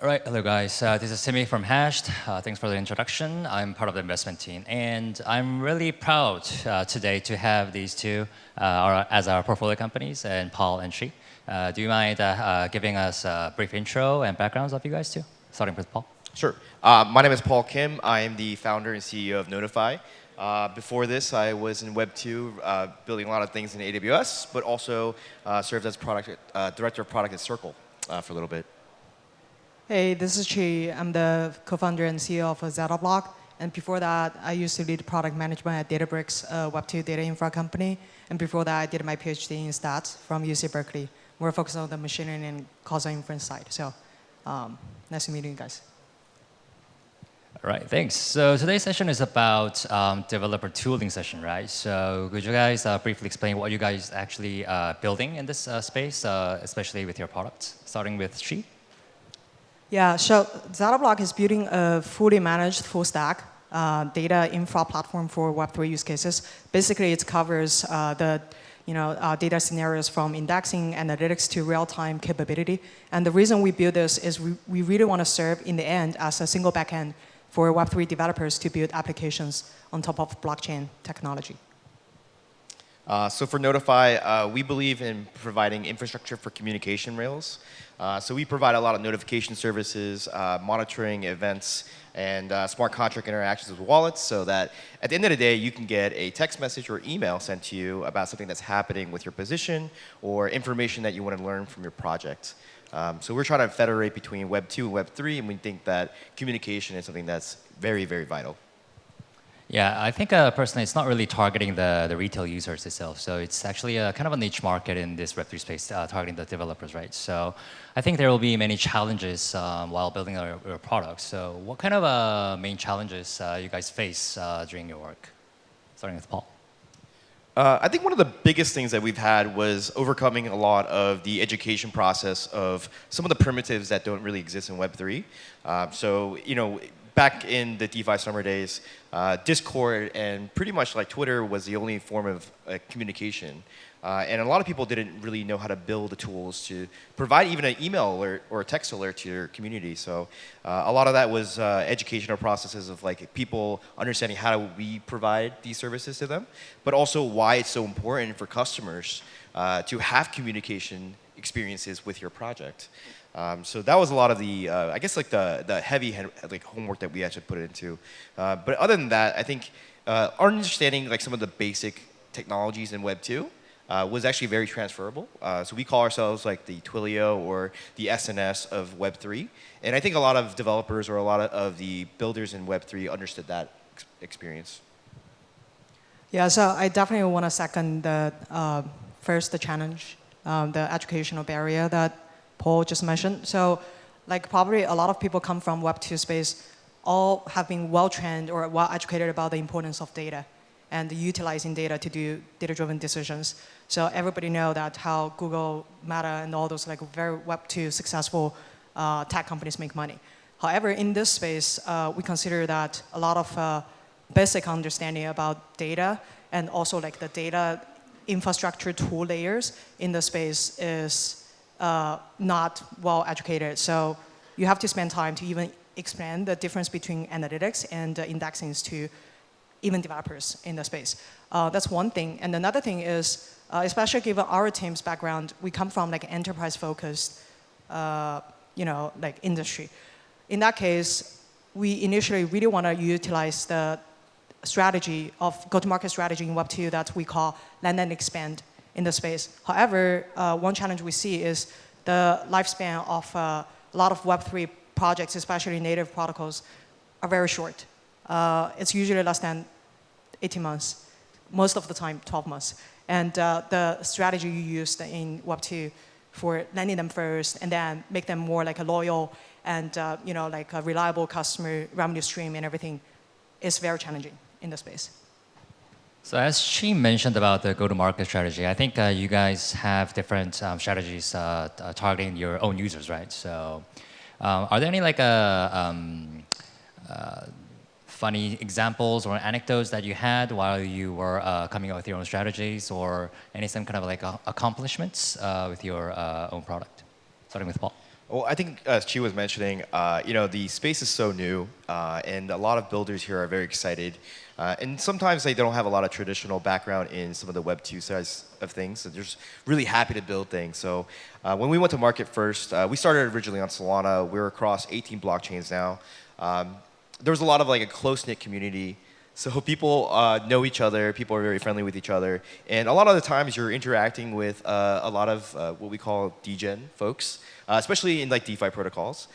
All right, hello guys. This is Timmy from Hashed. Thanks for the introduction. I'm part of the investment team, and I'm really proud today to have these two as our portfolio companies, and Paul and Shi. Do you mind giving us a brief intro and backgrounds of you guys two? Starting with Paul. Sure. My name is Paul Kim. I am the founder and CEO of Notifi. Before this, I was in Web2, building a lot of things in AWS, but also served as director of product at Circle for a little bit. Hey, this is Chi. I'm the co-founder and CEO of ZettaBlock. And before that, I used to lead product management at Databricks, a Web2 data infra company. And before that, I did my PhD in stats from UC Berkeley. We're focused on the machine learning and causal inference side. So nice to meet you guys. All right, thanks. So today's session is about developer tooling session, right? So could you guys briefly explain what you guys actually building in this space, especially with your products, starting with Shi? Yeah, so ZettaBlock is building a fully managed full stack data infra platform for Web3 use cases. Basically, it covers the data scenarios from indexing, analytics to real-time capability. And the reason we build this is we really want to serve in the end as a single backend for Web3 developers to build applications on top of blockchain technology. So for Notifi, we believe in providing infrastructure for communication rails. So we provide a lot of notification services, monitoring events, and smart contract interactions with wallets so that at the end of the day, you can get a text message or email sent to you about something that's happening with your position or information that you want to learn from your project. So we're trying to federate between Web 2 and Web 3, and we think that communication is something that's very, very vital. Yeah, I think personally it's not really targeting the retail users itself. So it's actually a kind of a niche market in this Web3 space, targeting the developers, right? So I think there will be many challenges while building your products. So what kind of main challenges you guys face during your work? Starting with Paul. I think one of the biggest things that we've had was overcoming a lot of the education process of some of the primitives that don't really exist in Web3. So, back in the DeFi summer days, Discord and pretty much like Twitter was the only form of communication. And a lot of people didn't really know how to build the tools to provide even an email alert or a text alert to your community. So a lot of that was educational processes of like people understanding how do we provide these services to them, but also why it's so important for customers to have communication experiences with your project. So that was a lot of the, I guess, like the heavy homework that we actually put into. But other than that, I think our understanding like some of the basic technologies in Web 2 was actually very transferable. So we call ourselves like the Twilio or the SNS of Web 3. And I think a lot of developers or a lot of the builders in Web 3 understood that experience. Yeah, so I definitely want to second the challenge, the educational barrier that Paul just mentioned. So like probably a lot of people come from Web 2 space, all have been well-trained or well-educated about the importance of data and utilizing data to do data-driven decisions. So everybody know that how Google, Meta, and all those like very Web 2 successful tech companies make money. However, in this space, we consider that a lot of basic understanding about data and also like the data infrastructure tool layers in the space is not well educated. So you have to spend time to even explain the difference between analytics and indexing to even developers in the space. That's one thing. And another thing is, especially given our team's background, we come from like enterprise-focused, like industry. In that case, we initially really want to utilize the strategy of go-to-market strategy in Web 2 that we call land and expand in the space. However, one challenge we see is the lifespan of a lot of Web3 projects, especially native protocols, are very short. It's usually less than 18 months, most of the time 12 months. And the strategy you used in Web2 for landing them first and then make them more like a loyal and like a reliable customer revenue stream and everything is very challenging in the space. So as she mentioned about the go-to-market strategy, I think you guys have different strategies targeting your own users, right? So are there any like funny examples or anecdotes that you had while you were coming up with your own strategies, or some kind of like accomplishments with your own product? Starting with Paul. Well, I think as Chi was mentioning, the space is so new, and a lot of builders here are very excited. And sometimes they don't have a lot of traditional background in some of the Web 2 sides of things, so they're just really happy to build things. So when we went to market first, we started originally on Solana. We're across 18 blockchains now. There was a lot of like a close-knit community. So people know each other, people are very friendly with each other, and a lot of the times you're interacting with a lot of what we call degen folks, especially in like DeFi protocols.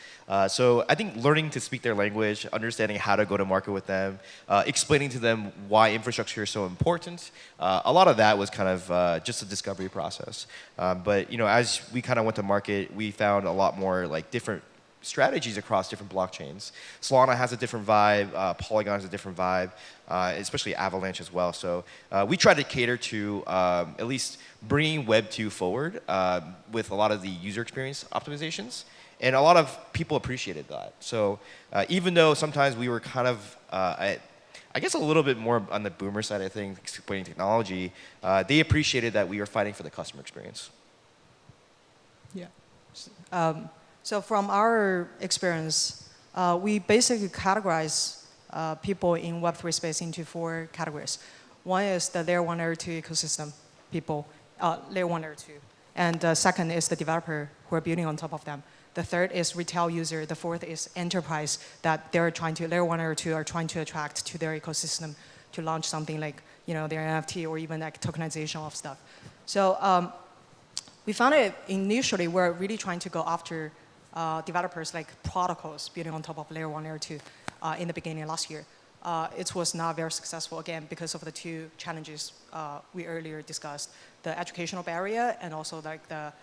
So I think learning to speak their language, understanding how to go to market with them, explaining to them why infrastructure is so important, a lot of that was kind of just a discovery process. But as we kind of went to market, we found a lot more like different strategies across different blockchains. Solana has a different vibe, Polygon has a different vibe, especially Avalanche as well. So we try to cater to at least bringing Web 2 forward with a lot of the user experience optimizations. And a lot of people appreciated that. So even though sometimes we were kind of, I guess a little bit more on the boomer side, I think, explaining technology, they appreciated that we were fighting for the customer experience. Yeah. So from our experience, we basically categorize people in Web3 space into 4 categories. One is the layer 1, layer 2 ecosystem people, layer 1, layer 2. And the second is the developer who are building on top of them. The third is retail user. The fourth is enterprise that they're trying to, layer 1, layer 2 are trying to attract to their ecosystem to launch something like their NFT or even like tokenization of stuff. So we found it initially we're really trying to go after developers like protocols building on top of layer 1, layer 2 in the beginning of last year. It was not very successful, again, because of the 2 challenges we earlier discussed, the educational barrier and also like the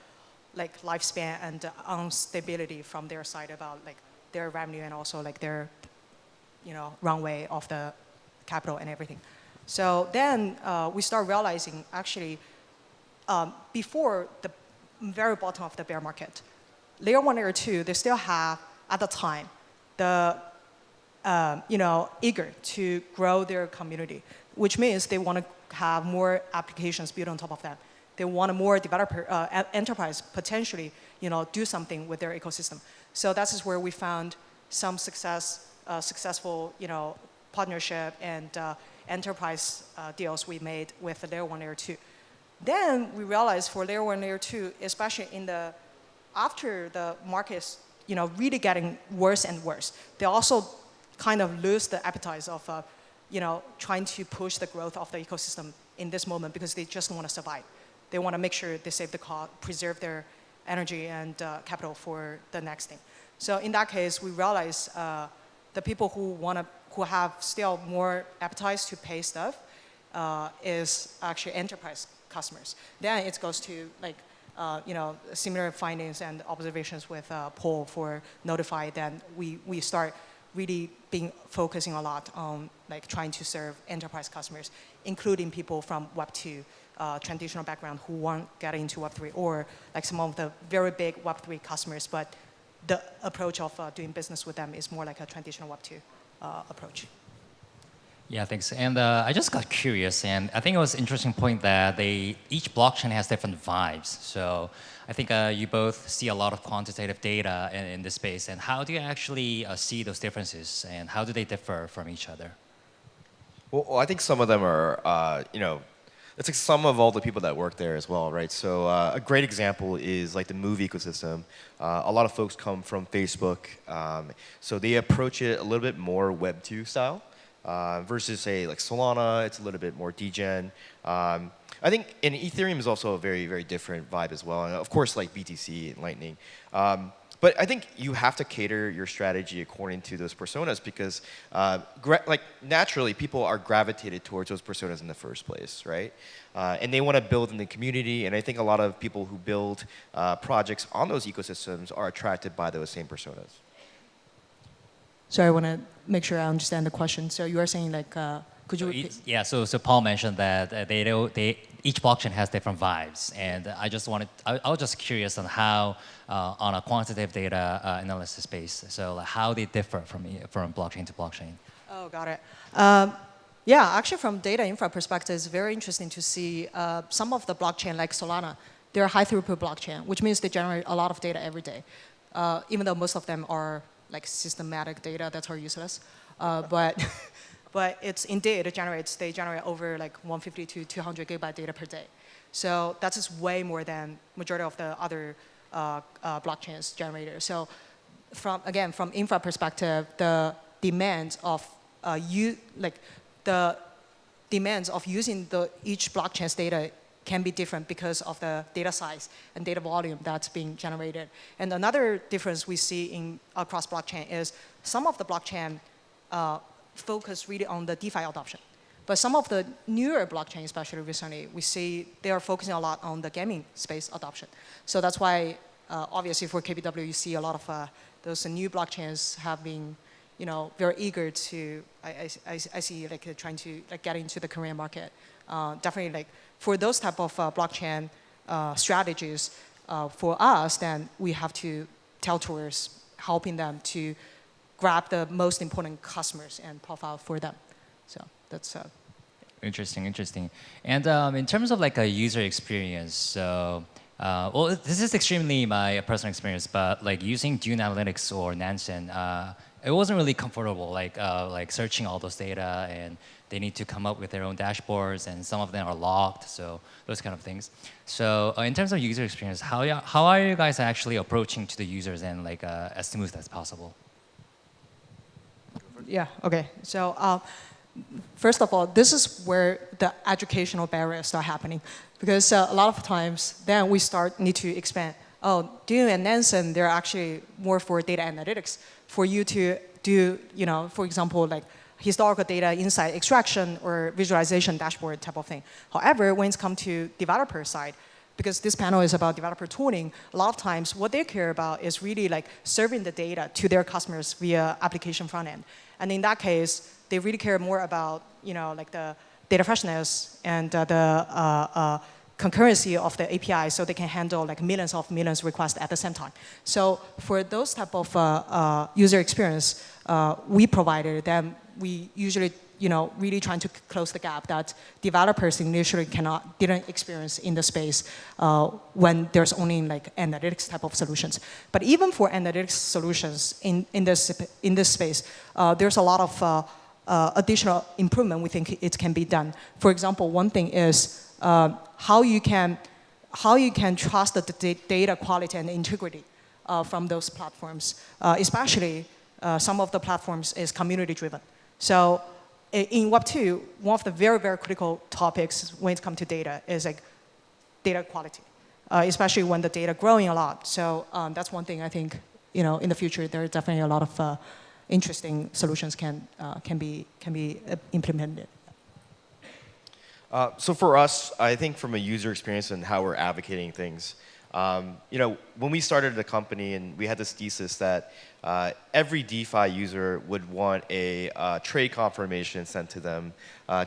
lifespan and instability from their side about like their revenue and also like their runway of the capital and everything. So then we start realizing actually before the very bottom of the bear market, layer 1, layer 2, they still have, at the time, the eager to grow their community, which means they want to have more applications built on top of that. They want a more developer, enterprise potentially, do something with their ecosystem. So that is where we found some successful, partnership and enterprise deals we made with the layer 1, layer 2. Then we realized for layer 1, layer 2, especially after the market's really getting worse and worse, they also kind of lose the appetite of trying to push the growth of the ecosystem in this moment because they just want to survive. They want to make sure they save the cost, preserve their energy and capital for the next thing. So in that case, we realize the people who have still more appetite to pay stuff is actually enterprise customers. Then it goes to like similar findings and observations with Paul for Notifi. Then we start really focusing a lot on like trying to serve enterprise customers, including people from Web 2 traditional background who want to get into Web 3, or like some of the very big Web 3 customers, but the approach of doing business with them is more like a traditional Web 2 approach. Yeah, thanks. And I just got curious, and I think it was an interesting point that each blockchain has different vibes. So I think you both see a lot of quantitative data in this space. And how do you actually see those differences, and how do they differ from each other? Well, I think some of them are, it's like some of all the people that work there as well, right? So a great example is like the movie ecosystem. A lot of folks come from Facebook, so they approach it a little bit more Web 2 style. Versus say like Solana, it's a little bit more degen. I think in Ethereum is also a very, very different vibe as well. And of course like BTC and Lightning. But I think you have to cater your strategy according to those personas because like naturally people are gravitated towards those personas in the first place, right? And they want to build in the community. And I think a lot of people who build projects on those ecosystems are attracted by those same personas. So I want to make sure I understand the question. So you are saying like, could you repeat? Yeah, so Paul mentioned that each blockchain has different vibes. And I was just curious on how, on a quantitative data analysis base, so like how they differ from blockchain to blockchain. Oh, got it. Yeah, actually from data infra perspective, it's very interesting to see some of the blockchain like Solana, they're high throughput blockchain, which means they generate a lot of data every day. even though most of them are like systematic data that are useless. But but it's indeed, they generate over like 150 to 200 gigabyte data per day. So that is way more than majority of the other blockchains generated. So from infra perspective, the demands of using each blockchain's data can be different because of the data size and data volume that's being generated. And another difference we see across blockchain is some of the blockchain focus really on the DeFi adoption. But some of the newer blockchains, especially recently, we see they are focusing a lot on the gaming space adoption. So that's why, obviously for KBW, you see a lot of those new blockchains have been, very eager to, I see like trying to get into the Korean market. Definitely like for those type of blockchain strategies, for us, then we have to tell towards helping them to grab the most important customers and profile for them. So that's Interesting. And in terms of like a user experience, so well, this is extremely my personal experience, but like using Dune Analytics or Nansen, it wasn't really comfortable. Like searching all those data, and they need to come up with their own dashboards, and some of them are locked. So those kind of things. So in terms of user experience, how are you guys actually approaching to the users and like as smooth as possible? Yeah. Okay. So. First of all, this is where the educational barriers start happening, because a lot of times then we need to expand. Oh, Dune and Nansen, they're actually more for data analytics, for you to do, for example, like historical data insight extraction or visualization dashboard type of thing. However, when it comes to developer side, because this panel is about developer tooling, a lot of times what they care about is really like serving the data to their customers via application front end. And in that case, they really care more about, like the data freshness and the concurrency of the API, so they can handle like millions requests at the same time. So for those type of user experience, we provided them. We usually, really trying to close the gap that developers initially didn't experience in the space when there's only like analytics type of solutions. But even for analytics solutions in this space, there's a lot of additional improvement we think it can be done. For example, one thing is how you can trust the data quality and integrity from those platforms. Especially some of the platforms is community driven. So in Web2, one of the very, very critical topics when it comes to data is like data quality, especially when the data growing a lot. So that's one thing I think, in the future there are definitely a lot of interesting solutions can be implemented. So for us, I think from a user experience and how we're advocating things, when we started the company and we had this thesis that every DeFi user would want a trade confirmation sent to them,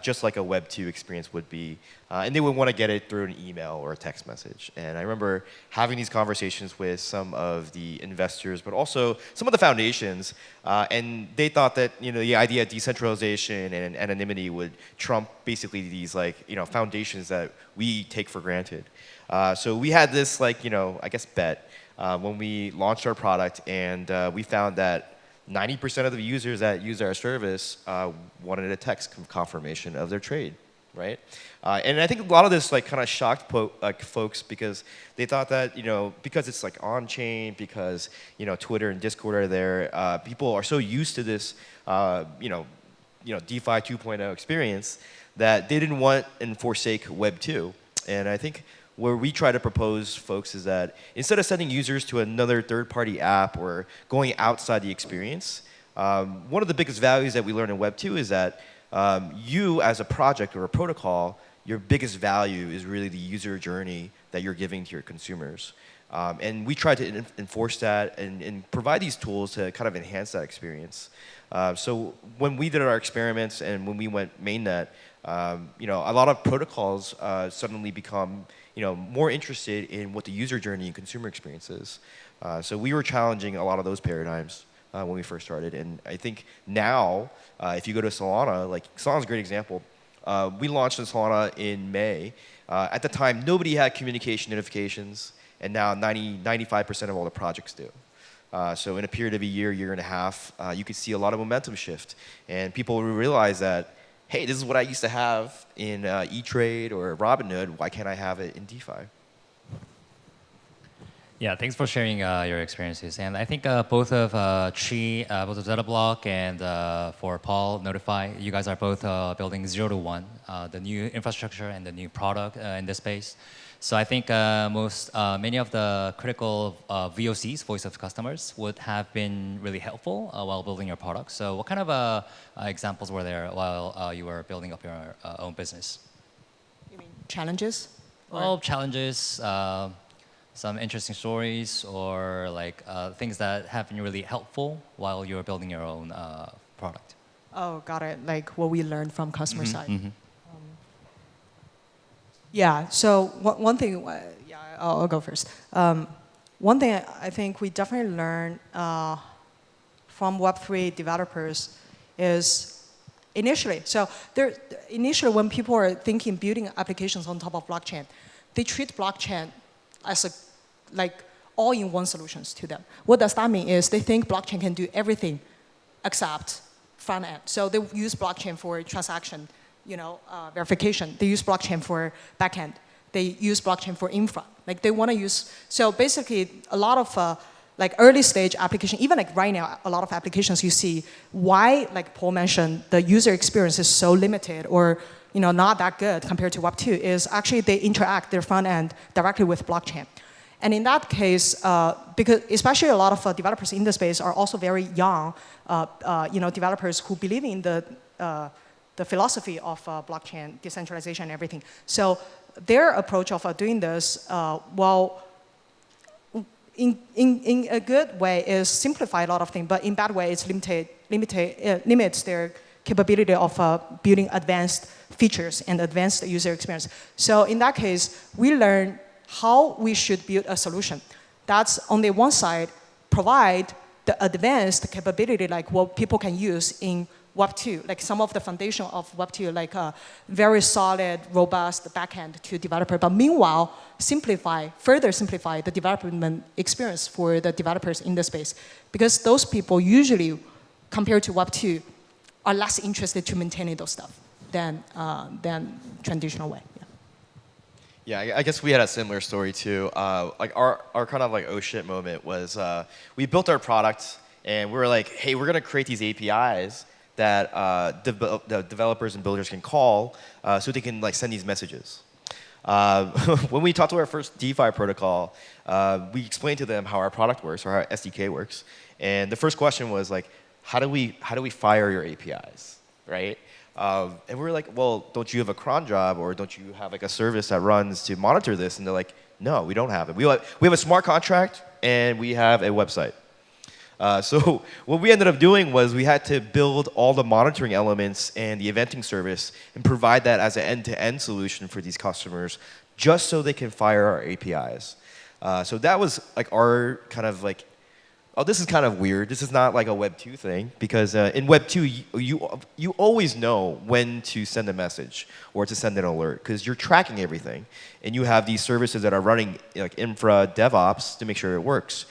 just like a Web2 experience would be. And they would want to get it through an email or a text message. And I remember having these conversations with some of the investors, but also some of the foundations. And they thought that the idea of decentralization and anonymity would trump basically these foundations that we take for granted. So we had this I guess bet when we launched our product, and we found that 90% of the users that use our service wanted a text confirmation of their trade, right? And I think a lot of this kind of shocked folks, because they thought that because it's on-chain, because Twitter and Discord are there, people are so used to this DeFi 2.0 experience that they didn't want and forsake Web 2. And I think where we try to propose folks is that instead of sending users to another third-party app or going outside the experience, one of the biggest values that we learn in Web 2 is that you as a project or a protocol, your biggest value is really the user journey that you're giving to your consumers. And we try to enforce that and provide these tools to kind of enhance that experience. So when we did our experiments and when we went mainnet, a lot of protocols suddenly become more interested in what the user journey and consumer experience is. So we were challenging a lot of those paradigms when we first started. And I think now, if you go to Solana, Solana's a great example. We launched in Solana in May. At the time, nobody had communication notifications, and now 95% of all the projects do. So in a period of a year, year and a half, you could see a lot of momentum shift. And people will realize that, hey, this is what I used to have in E-Trade or Robinhood. Why can't I have it in DeFi? Yeah, thanks for sharing your experiences. And I think both of Chi, both of ZettaBlock and for Paul, Notifi, you guys are both building 0 to 1, the new infrastructure and the new product in this space. So I think many of the critical VOCs, voice of customers, would have been really helpful while building your product. So what kind of examples were there while you were building up your own business? You mean challenges? Well, challenges, some interesting stories, or like things that have been really helpful while you're building your own product. Oh, got it. Like what we learned from customer side. Yeah, so one thing, yeah, I'll go first. One thing I think we definitely learned from Web3 developers is initially when people are thinking building applications on top of blockchain, they treat blockchain as like all-in-one solutions to them. What does that mean is they think blockchain can do everything except front end. So they use blockchain for transaction, verification. They use blockchain for backend. They use blockchain for infra. Like they want to use, so basically a lot of like early stage application, even like right now, a lot of applications you see why, like Paul mentioned, the user experience is so limited or not that good compared to Web2 is actually they interact their front end directly with blockchain. And in that case, because especially a lot of developers in the space are also very young, developers who believe in the philosophy of blockchain, decentralization, and everything. So their approach of doing this, in a good way is simplify a lot of things, but in bad way it's limits their capability of building advanced features and advanced user experience. So in that case, we learn how we should build a solution. That's on the one side, provide the advanced capability like what people can use in Web2, like some of the foundation of Web2, like a very solid, robust backend to developer. But meanwhile, further simplify the development experience for the developers in the space. Because those people usually, compared to Web2, are less interested to maintaining those stuff than traditional way. Yeah, I guess we had a similar story too. Like our kind of like oh shit moment was we built our product and we were like, hey, we're gonna create these APIs that the developers and builders can call so they can like send these messages. When we talked to our first DeFi protocol, we explained to them how our product works or how our SDK works, and the first question was like, how do we fire your APIs, right? And we were like, well, don't you have a cron job or don't you have like a service that runs to monitor this? And they're like, no, we don't have it. We have a smart contract and we have a website. So what we ended up doing was we had to build all the monitoring elements and the eventing service and provide that as an end-to-end solution for these customers just so they can fire our APIs. So that was like our kind of like, oh, this is kind of weird. This is not like a Web2 thing because in Web2, you always know when to send a message or to send an alert because you're tracking everything. And you have these services that are running like infra DevOps to make sure it works.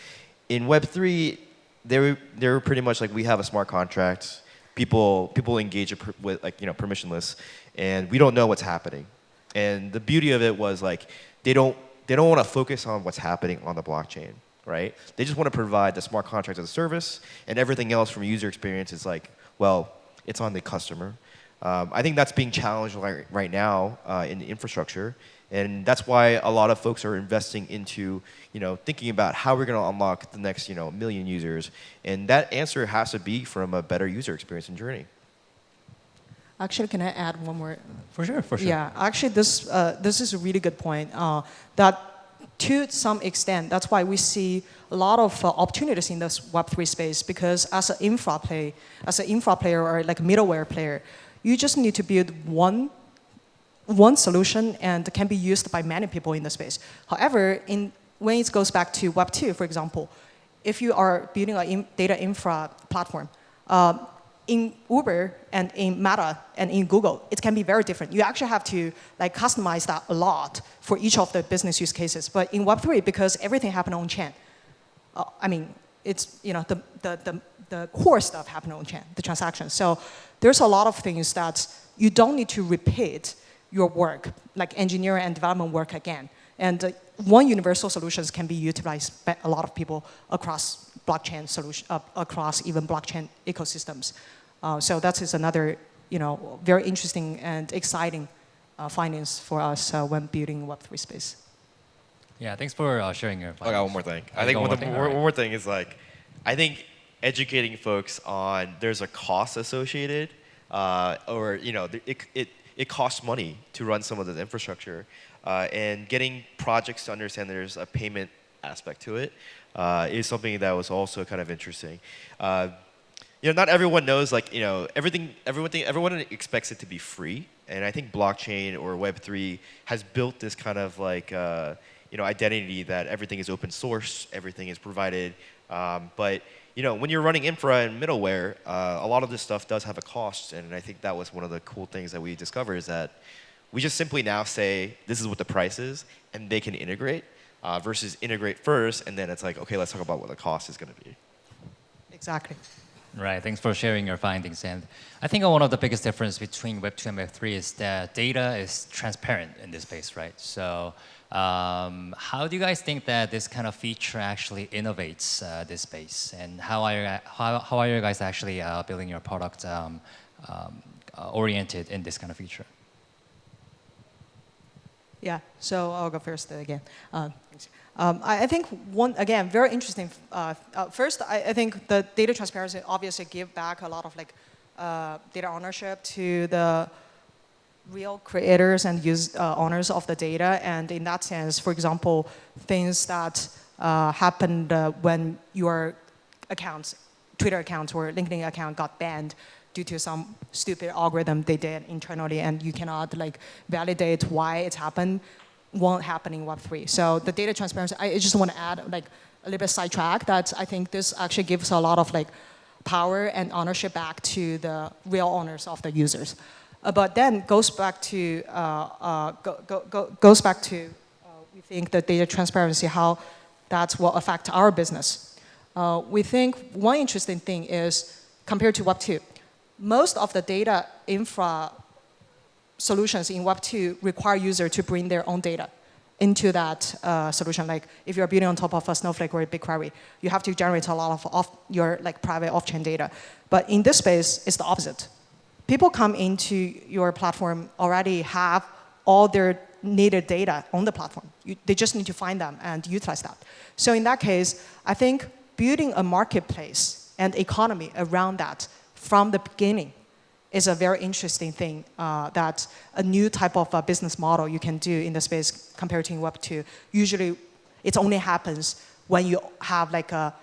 In Web3, they're pretty much like we have a smart contract. People engage with like permissionless, and we don't know what's happening. And the beauty of it was like they don't want to focus on what's happening on the blockchain, right? They just want to provide the smart contract as a service, and everything else from user experience is like, well, it's on the customer. I think that's being challenged right now in the infrastructure. And that's why a lot of folks are investing into, thinking about how we're going to unlock the next, million users. And that answer has to be from a better user experience and journey. Actually, can I add one more? For sure. Yeah, actually, this is a really good point. That to some extent, that's why we see a lot of opportunities in this Web3 space. Because as an infra player or like a middleware player, you just need to build one solution and can be used by many people in the space. However, when it goes back to Web2, for example, if you are building a data infra platform, in Uber and in Meta and in Google, it can be very different. You actually have to like customize that a lot for each of the business use cases. But in Web3, because everything happens on chain, it's the core stuff happening on chain, the transactions. So there's a lot of things that you don't need to repeat your work, like engineering and development work again. And one universal solutions can be utilized by a lot of people across blockchain solution, across even blockchain ecosystems. So that is another, very interesting and exciting findings for us when building Web3 space. Yeah, thanks for sharing your findings. I got one more thing. I think one more thing is like, I think educating folks on there's a cost associated, or it costs money to run some of the infrastructure, and getting projects to understand there's a payment aspect to it is something that was also kind of interesting. Not everyone knows everyone expects it to be free, and I think blockchain or Web3 has built this kind of like identity that everything is open source, everything is provided, but when you're running infra and middleware, a lot of this stuff does have a cost, and I think that was one of the cool things that we discovered is that we just simply now say this is what the price is, and they can integrate, versus integrate first, and then it's like, okay, let's talk about what the cost is going to be. Exactly. Right, thanks for sharing your findings. And I think one of the biggest difference between Web2 and Web3 is that data is transparent in this space, right? So how do you guys think that this kind of feature actually innovates this space? And how are you guys actually building your product oriented in this kind of feature? Yeah, so I'll go first again. I think again, very interesting. First, I think the data transparency obviously give back a lot of data ownership to the real creators and owners of the data. And in that sense, for example, things that happened when your accounts, Twitter accounts or LinkedIn account got banned due to some stupid algorithm they did internally, and you cannot validate why it's happened, won't happen in Web3. So the data transparency, I just want to add a little bit sidetrack that I think this actually gives a lot of power and ownership back to the real owners of the users. But then goes back to we think the data transparency, how that will affect our business. We think one interesting thing is compared to Web2, most of the data infra solutions in Web2 require users to bring their own data into that solution. Like if you're building on top of a Snowflake or a BigQuery, you have to generate a lot of your private off-chain data. But in this space, it's the opposite. People come into your platform already have all their needed data on the platform. They just need to find them and utilize that. So in that case, I think building a marketplace and economy around that from the beginning is a very interesting thing, that a new type of business model you can do in the space compared to Web2. Usually, it only happens when you have a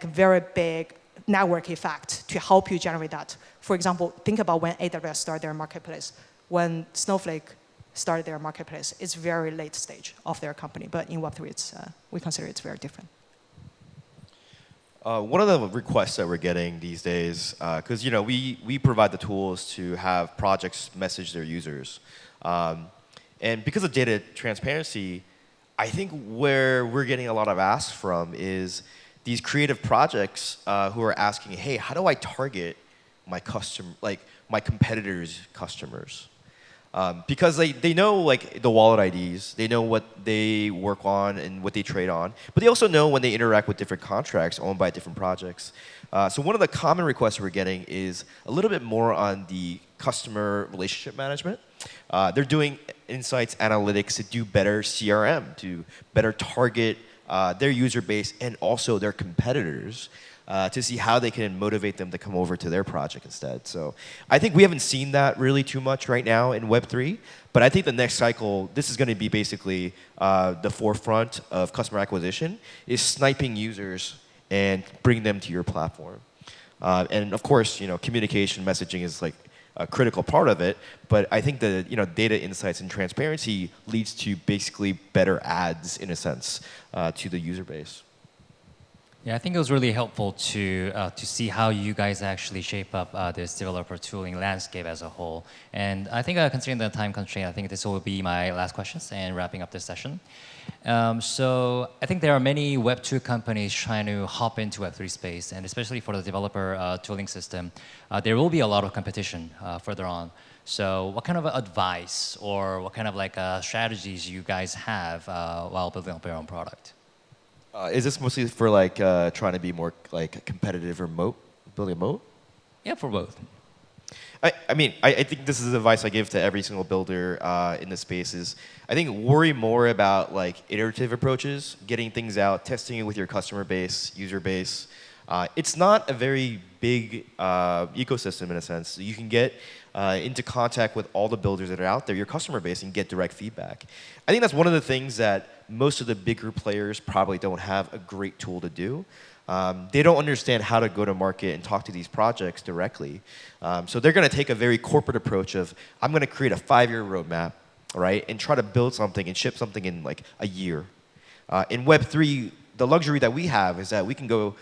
very big network effect to help you generate that. For example, think about when AWS started their marketplace. When Snowflake started their marketplace, it's very late stage of their company. But in Web3, we consider it's very different. One of the requests that we're getting these days, because we provide the tools to have projects message their users, and because of data transparency, I think where we're getting a lot of asks from is these creative projects who are asking, hey, how do I target my my competitors' customers? Because they know the wallet IDs, they know what they work on and what they trade on, but they also know when they interact with different contracts owned by different projects. So one of the common requests we're getting is a little bit more on the customer relationship management. They're doing insights analytics to do better CRM, to better target their user base and also their competitors, to see how they can motivate them to come over to their project instead. So I think we haven't seen that really too much right now in Web3, but I think the next cycle, this is going to be basically the forefront of customer acquisition, is sniping users and bring them to your platform. And of course, communication messaging is a critical part of it, but I think the data insights and transparency leads to basically better ads in a sense to the user base. Yeah, I think it was really helpful to see how you guys actually shape up this developer tooling landscape as a whole. And I think considering the time constraint, I think this will be my last questions and wrapping up this session. So I think there are many Web 2 companies trying to hop into Web 3 space, and especially for the developer tooling system, there will be a lot of competition further on. So what kind of advice or what kind of like strategies you guys have while building up your own product? Is this mostly for like trying to be more like competitive or building a moat? Yeah, for both. I mean, I think this is advice I give to every single builder in the space is, I think worry more about like iterative approaches, getting things out, testing it with your customer base, user base. It's not a very big ecosystem in a sense. You can get into contact with all the builders that are out there, your customer base, and get direct feedback. I think that's one of the things that most of the bigger players probably don't have a great tool to do. They don't understand how to go to market and talk to these projects directly. So they're going to take a very corporate approach of, I'm going to create a 5-year roadmap, right, and try to build something and ship something in like a year. In Web3, the luxury that we have is that we can go,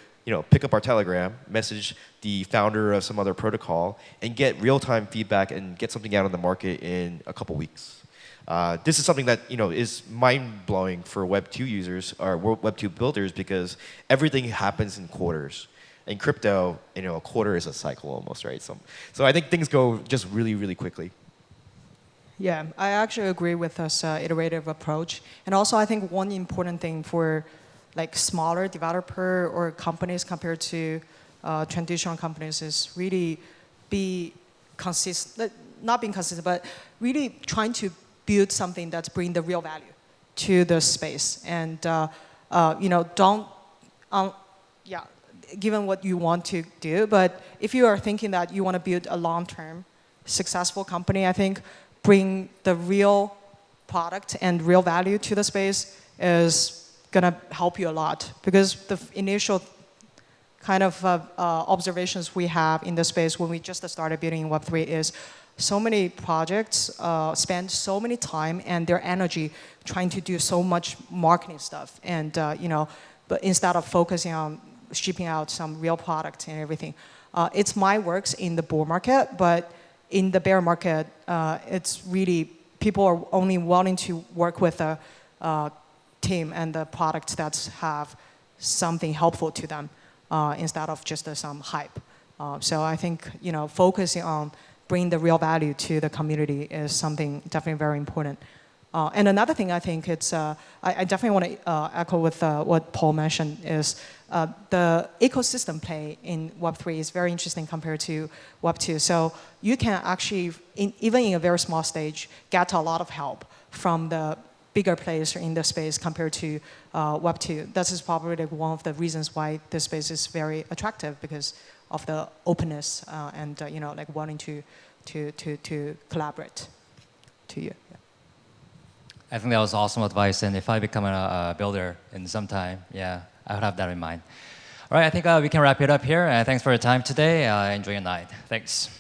pick up our Telegram, message the founder of some other protocol, and get real-time feedback and get something out on the market in a couple weeks. This is something that is mind-blowing for Web 2 users or Web 2 builders because everything happens in quarters. In crypto, a quarter is a cycle almost, right? So I think things go just really, really quickly. Yeah, I actually agree with this iterative approach. And also, I think one important thing for like smaller developer or companies compared to traditional companies is really be consistent, not being consistent, but really trying to build something that's bring the real value to the space. And don't, given what you want to do, but if you are thinking that you want to build a long-term successful company, I think bring the real product and real value to the space is gonna help you a lot. Because the initial kind of observations we have in the space when we just started building in Web3 is so many projects spend so many time and their energy trying to do so much marketing stuff, and but instead of focusing on shipping out some real product and everything, it's my works in the bull market, but in the bear market, it's really people are only wanting to work with a team and the products that have something helpful to them instead of just some hype. So I think focusing on bring the real value to the community is something definitely very important. And another thing I think it's, I definitely want to echo with what Paul mentioned is the ecosystem play in Web3 is very interesting compared to Web2. So you can actually, even in a very small stage, get a lot of help from the bigger players in the space compared to Web2. This is probably like one of the reasons why this space is very attractive because of the openness and like wanting to collaborate to you. Yeah. I think that was awesome advice, and if I become a builder in some time, yeah, I would have that in mind. All right, I think we can wrap it up here. Thanks for your time today. Enjoy your night. Thanks.